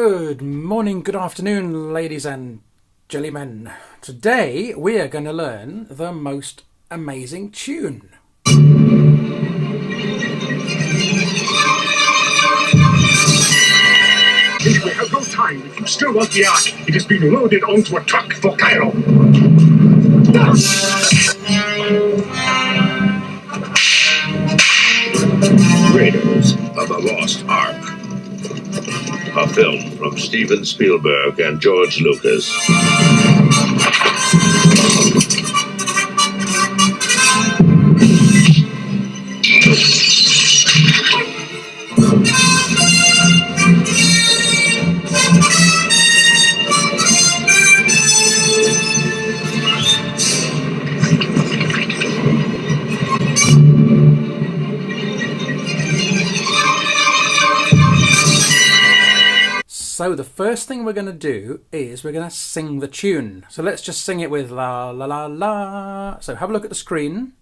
Good morning, good afternoon, ladies and gentlemen. Today we are going to learn the most amazing tune. We have no time. If you still want the Ark, it has been loaded onto a truck for Cairo. Raiders of the Lost Ark. A film from Steven Spielberg and George Lucas. So the first thing we're going to do is we're going to sing the tune. So let's just sing it with la la la la. So have a look at the screen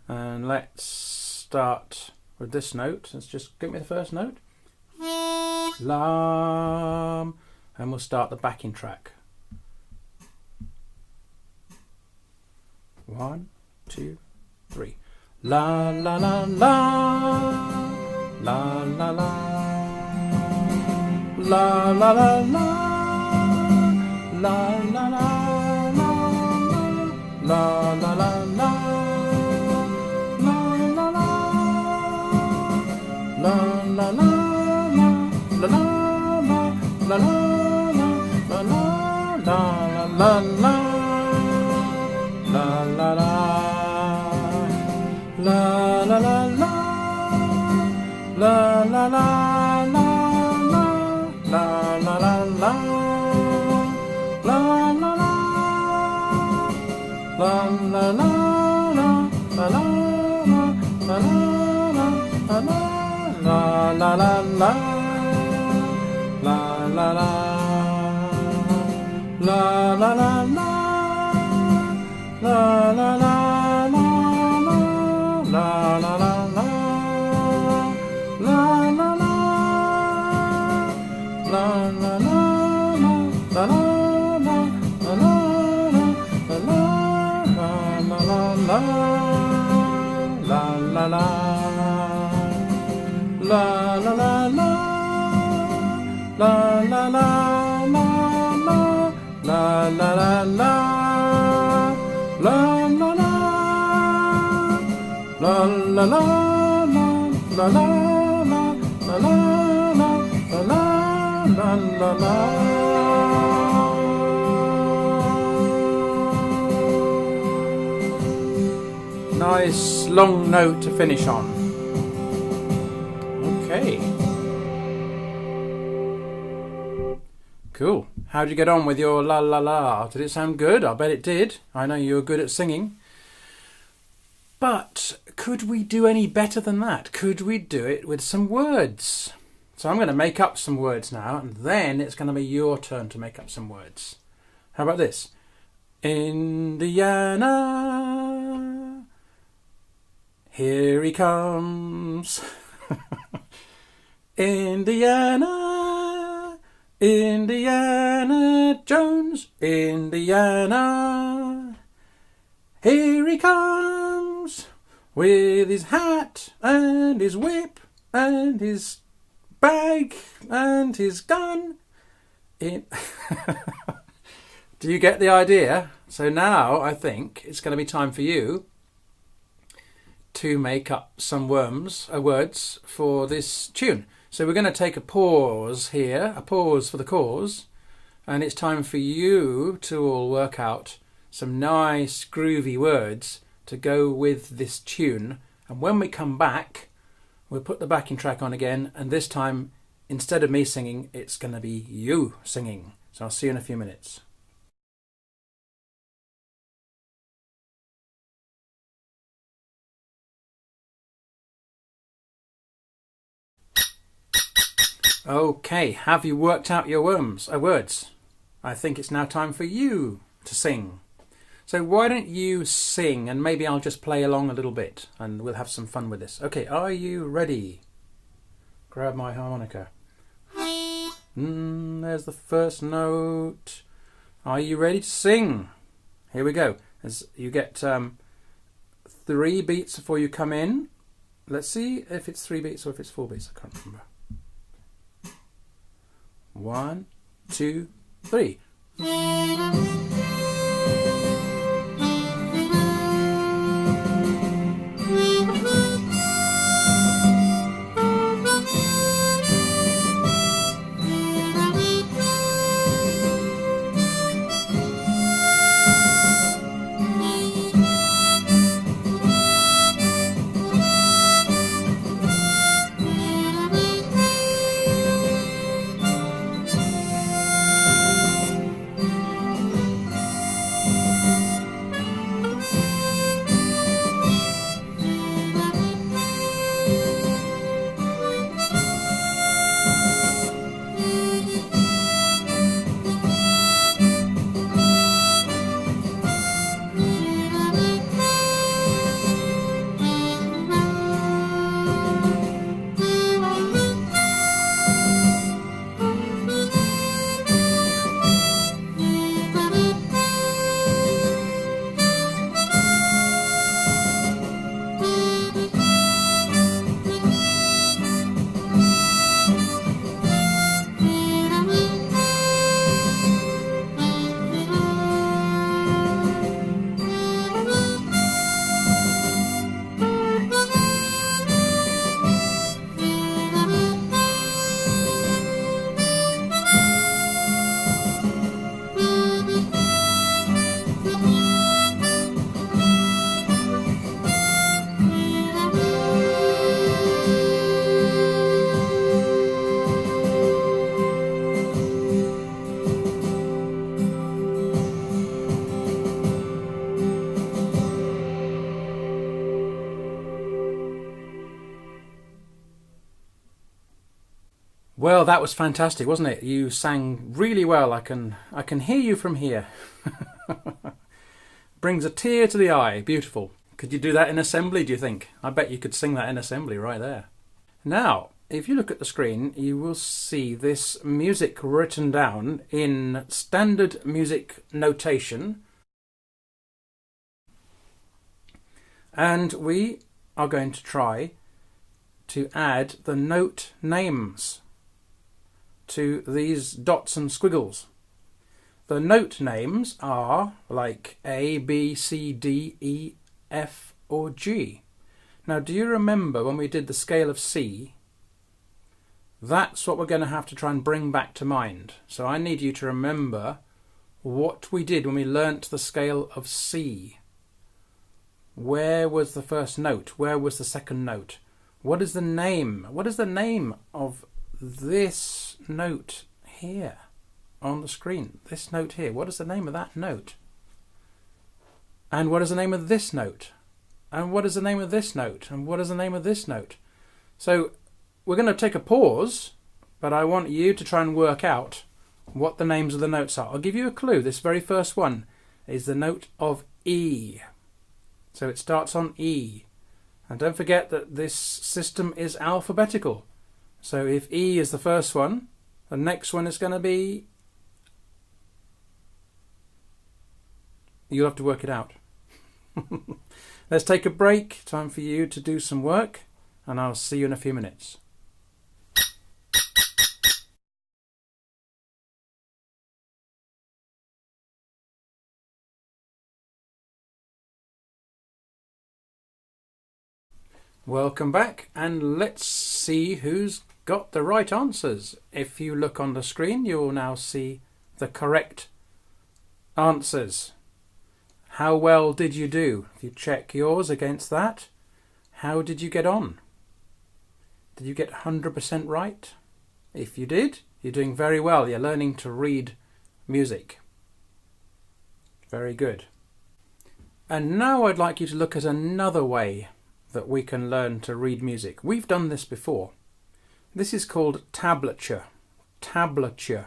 and let's start with this note. Let's just give me the first note. La, and we'll start the backing track. 1, 2, 3. La la la la, la la la. La la la la, la la la la, la la la la, la la la, la la la la, la la la, la la la, la la la, la la la, la la la la, la la la. La la la la, la la la, la la la la, la la la, la la la, la la la la, la la la, la la la la, la la la la, la la la. Nice long note to finish on. Okay. Cool. How'd you get on with your la la la? Did it sound good? I bet it did. I know you're good at singing. But could we do any better than that? Could we do it with some words? So I'm going to make up some words now, and then it's going to be your turn to make up some words. How about this? Indiana, here he comes. Indiana, Indiana Jones, Indiana, here he comes with his hat and his whip and his bag and his gun. Do you get the idea? So now I think it's going to be time for you to make up some words for this tune. So we're going to take a pause here, a pause for the cause, and it's time for you to all work out some nice groovy words to go with this tune. And when we come back, we'll put the backing track on again, and this time instead of me singing, it's going to be you singing. So I'll see you in a few minutes. Okay, have you worked out your words? I think it's now time for you to sing. So why don't you sing, and maybe I'll just play along a little bit and we'll have some fun with this. Okay, are you ready? Grab my harmonica. There's the first note. Are you ready to sing? Here we go. As you get 3 beats before you come in. Let's see if it's 3 beats or if it's 4 beats. I can't remember. 1, 2, 3. Well, that was fantastic, wasn't it? You sang really well. I can hear you from here. Brings a tear to the eye. Beautiful. Could you do that in assembly, do you think? I bet you could sing that in assembly right there. Now, if you look at the screen, you will see this music written down in standard music notation. And we are going to try to add the note names to these dots and squiggles. The note names are like A, B, C, D, E, F or G. Now, do you remember when we did the scale of C? That's what we're going to have to try and bring back to mind. So I need you to remember what we did when we learnt the scale of C. Where was the first note? Where was the second note? What is the name? What is the name of this note here on the screen? This note here. What is the name of that note? And what is the name of this note? And what is the name of this note? And what is the name of this note? So we're going to take a pause, but I want you to try and work out what the names of the notes are. I'll give you a clue. This very first one is the note of E. So it starts on E. And don't forget that this system is alphabetical. So if E is the first one, the next one is going to be... You'll have to work it out. Let's take a break. Time for you to do some work, and I'll see you in a few minutes. Welcome back, and let's see who's got the right answers. If you look on the screen, you will now see the correct answers. How well did you do? If you check yours against that, how did you get on? Did you get 100% right? If you did, you're doing very well. You're learning to read music. Very good. And now I'd like you to look at another way that we can learn to read music. We've done this before. This is called tablature. Tablature.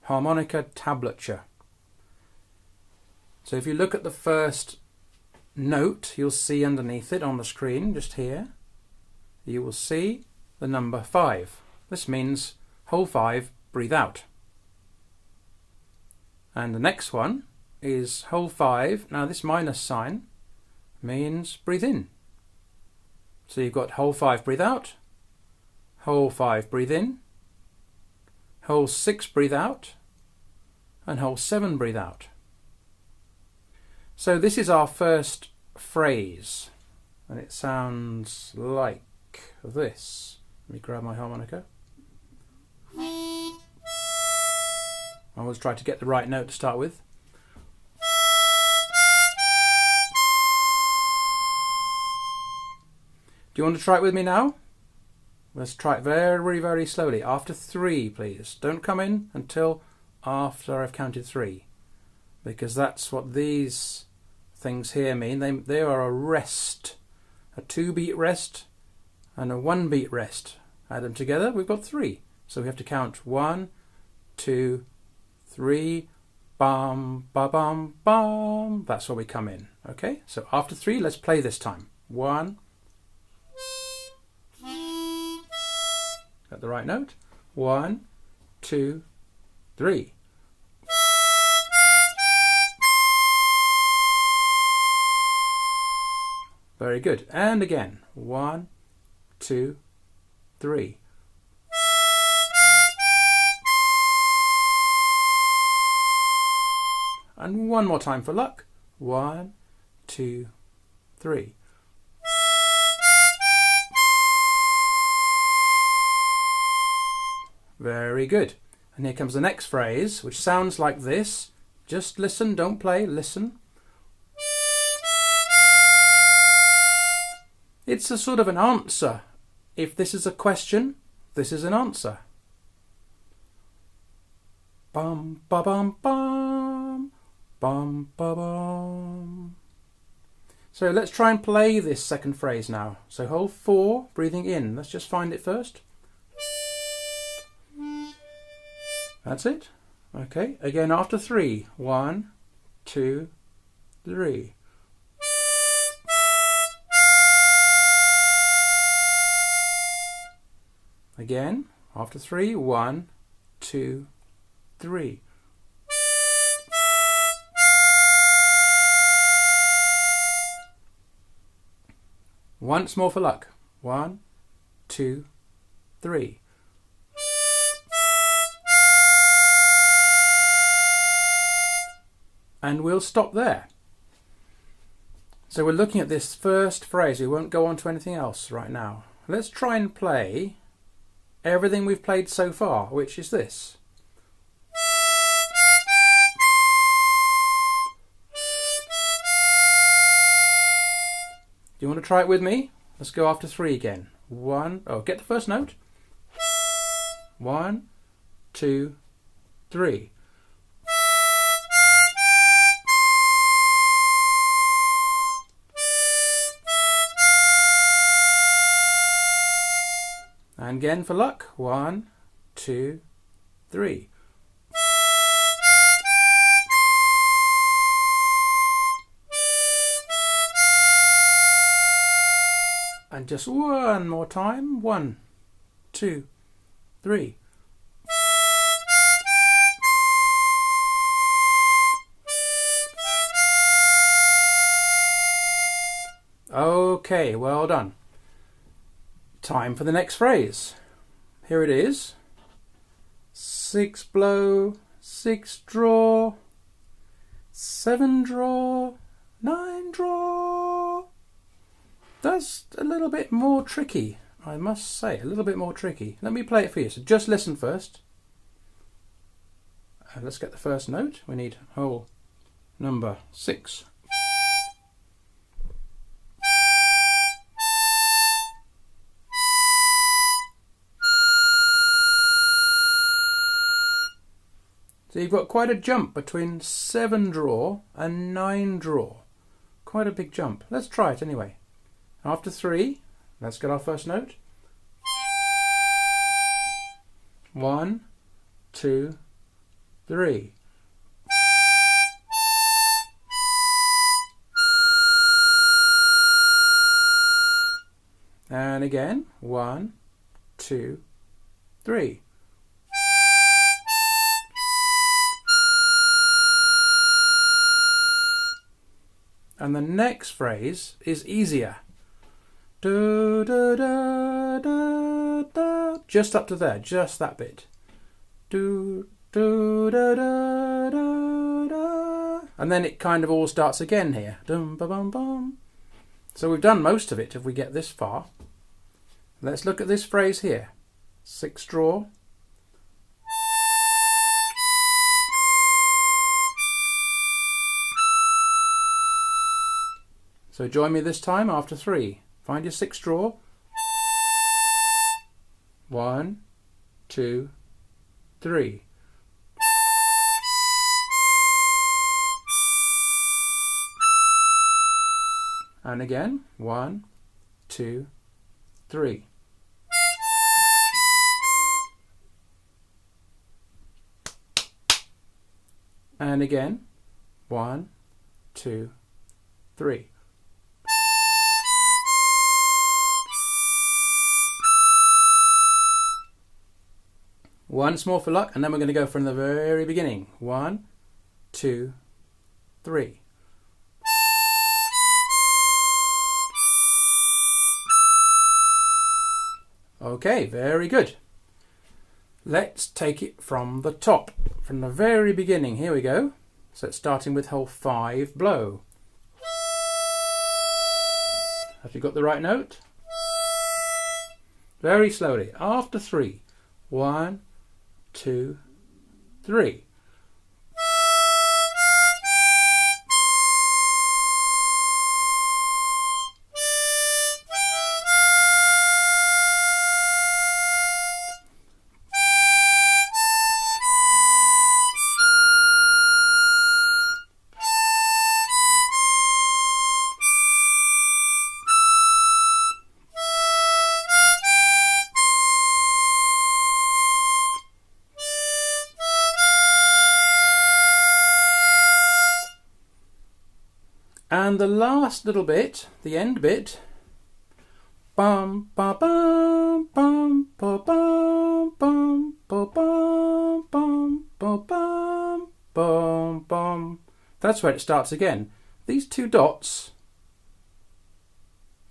Harmonica tablature. So if you look at the first note, you'll see underneath it on the screen, just here, you will see the number 5. This means hole 5 breathe out. And the next one is hole 5. Now this minus sign means breathe in. So you've got hole 5, breathe out, hole 5, breathe in, hole 6, breathe out, and hole 7, breathe out. So this is our first phrase, and it sounds like this. Let me grab my harmonica. I always try to get the right note to start with. Do you want to try it with me now? Let's try it very, very slowly. After 3, please. Don't come in until after I've counted 3. Because that's what these things here mean. They are a rest. A 2-beat rest and a 1-beat rest. Add them together, we've got 3. So we have to count 1, 2, 3, bum, ba bum, bum. That's where we come in. Okay, so after 3, let's play this time. 1. Got the right note. 1, 2, 3. Very good. And again. 1, 2, 3. And one more time for luck. 1, 2, 3. Very good. And here comes the next phrase, which sounds like this. Just listen, don't play, listen. It's a sort of an answer. If this is a question, this is an answer. Bum, ba bum, bum. Bum, ba bum. So let's try and play this second phrase now. So hole 4, breathing in. Let's just find it first. That's it. Okay, again after 3. 1, 2, 3. Again after 3. 1, 2, 3. Once more for luck. 1, 2, 3. And we'll stop there. So we're looking at this first phrase. We won't go on to anything else right now. Let's try and play everything we've played so far, which is this. Do you want to try it with me? Let's go after 3 again. 1, get the first note. 1, 2, 3. And again for luck. 1, 2, 3. And just one more time. 1, 2, 3. Okay, well done. Time for the next phrase. Here it is. 6 blow, 6 draw, 7 draw, 9 draw. That's a little bit more tricky, I must say, a little bit more tricky. Let me play it for you, so just listen first. Let's get the first note. We need hole number 6. So you've got quite a jump between 7 draw and 9 draw. Quite a big jump. Let's try it anyway. After 3, let's get our first note. 1, 2, 3. And again, 1, 2, 3. And the next phrase is easier. Do, do, do, do, do. Just up to there, just that bit. Do, do, do, do, do, do. And then it kind of all starts again here. Dum, ba, bum, bum. So we've done most of it if we get this far. Let's look at this phrase here. 6th draw. So join me this time after 3. Find your 6th draw. 1, 2, 3. And again, 1, 2, 3. And again, 1, 2, 3. Once more for luck, and then we're going to go from the very beginning. 1, 2, 3. Okay, very good. Let's take it from the top, from the very beginning. Here we go. So it's starting with hole 5, blow. Have you got the right note? Very slowly. After 3. 1, 2, 3. And the last little bit, the end bit, bum ba bum bum ba bum bum ba bum bum ba bum bum bum. That's where it starts again. These 2 dots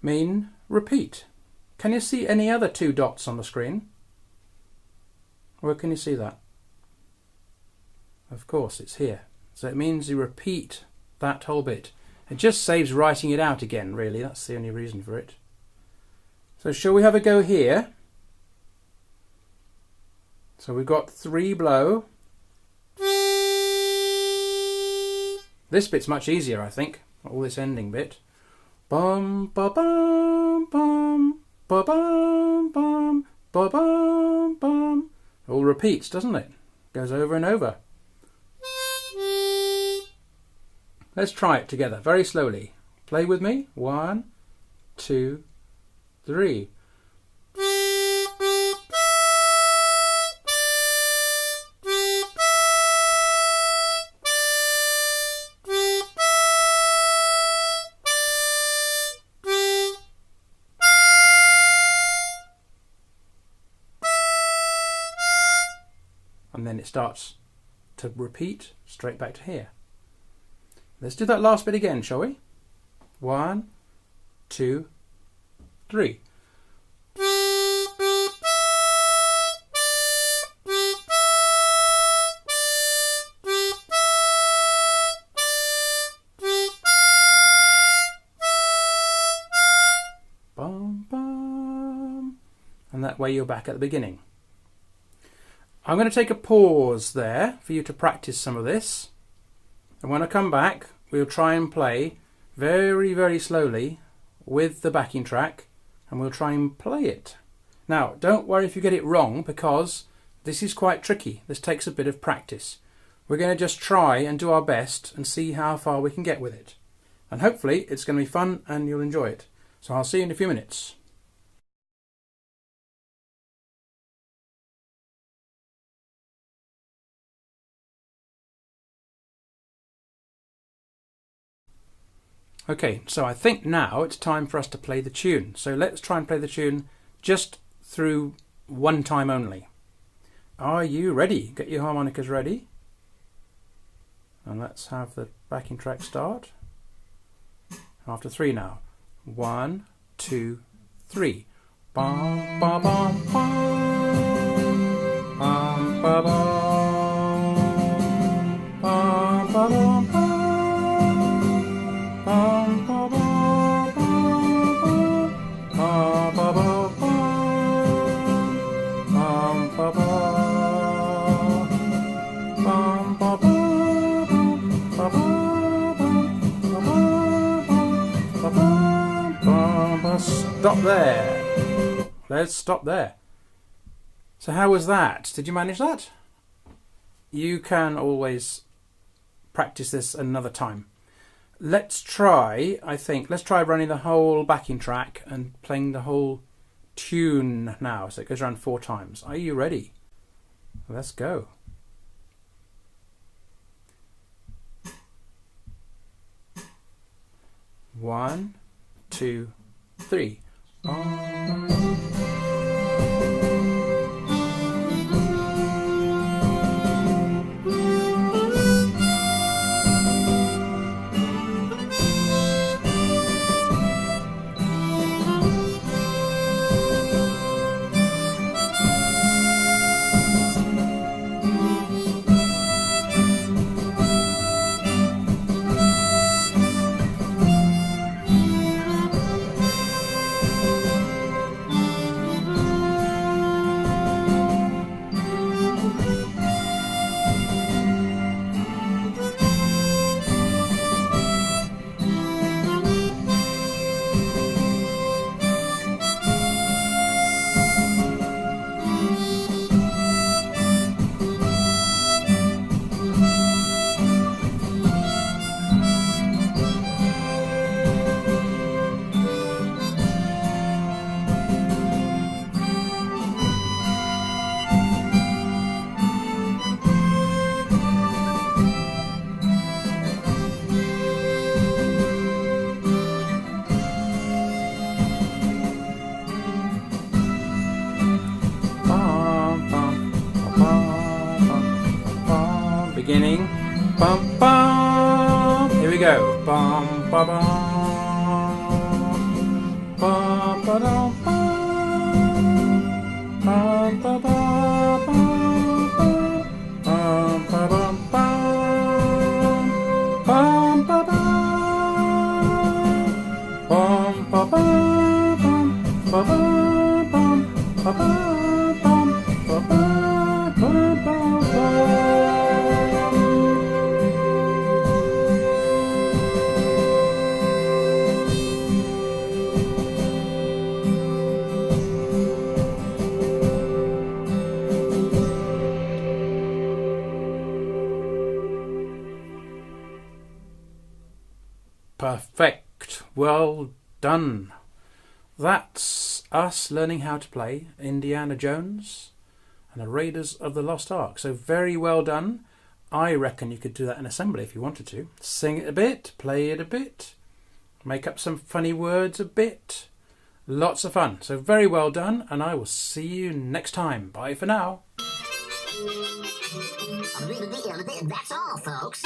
mean repeat. Can you see any other 2 dots on the screen? Where can you see that? Of course, it's here. So it means you repeat that whole bit. It just saves writing it out again, really. That's the only reason for it. So shall we have a go here? So we've got 3 blow. This bit's much easier, I think. All this ending bit. Bum ba bum bum ba bum bum ba bum bum. All repeats, doesn't it? Goes over and over. Let's try it together, very slowly. Play with me. 1, 2, 3. And then it starts to repeat straight back to here. Let's do that last bit again, shall we? 1, 2, 3. Bum, bum. And that way you're back at the beginning. I'm going to take a pause there for you to practice some of this. And when I come back, we'll try and play very, very slowly with the backing track, and we'll try and play it. Now, don't worry if you get it wrong, because this is quite tricky. This takes a bit of practice. We're going to just try and do our best and see how far we can get with it. And hopefully it's going to be fun and you'll enjoy it. So I'll see you in a few minutes. Okay, so I think now it's time for us to play the tune. So let's try and play the tune just through one time only. Are you ready? Get your harmonicas ready. And let's have the backing track start. After 3 now. 1, 2, 3. Bum, ba, bum, bum. Bum, ba, bum. Bum, ba, bum, bum. Bum, ba, bum, bum. Bum, ba, bum, bum. Bum, ba, bum. Bum, ba, bum. Ba, bum. Stop there. Let's stop there. So how was that? Did you manage that? You can always practice this another time. Let's try running the whole backing track and playing the whole tune now. So it goes around 4 times. Are you ready? Let's go. One, 2, 3. Beginning. Bum, bum. Here we go. Bum, ba, bum. Bum, ba, dum, bum. Bum, ba, ba, bum, bum. Bum, ba, bum, bum. Bum, ba, bum. Bum, ba, bum, bum. Ba, bum, bum. Ba, bum, bum. Ba, bum, bum, bum, bum. Perfect. Well done. That's us learning how to play Indiana Jones and the Raiders of the Lost Ark. So very well done. I reckon you could do that in assembly if you wanted to. Sing it a bit, play it a bit, make up some funny words a bit. Lots of fun. So very well done, and I will see you next time. Bye for now. That's all, folks.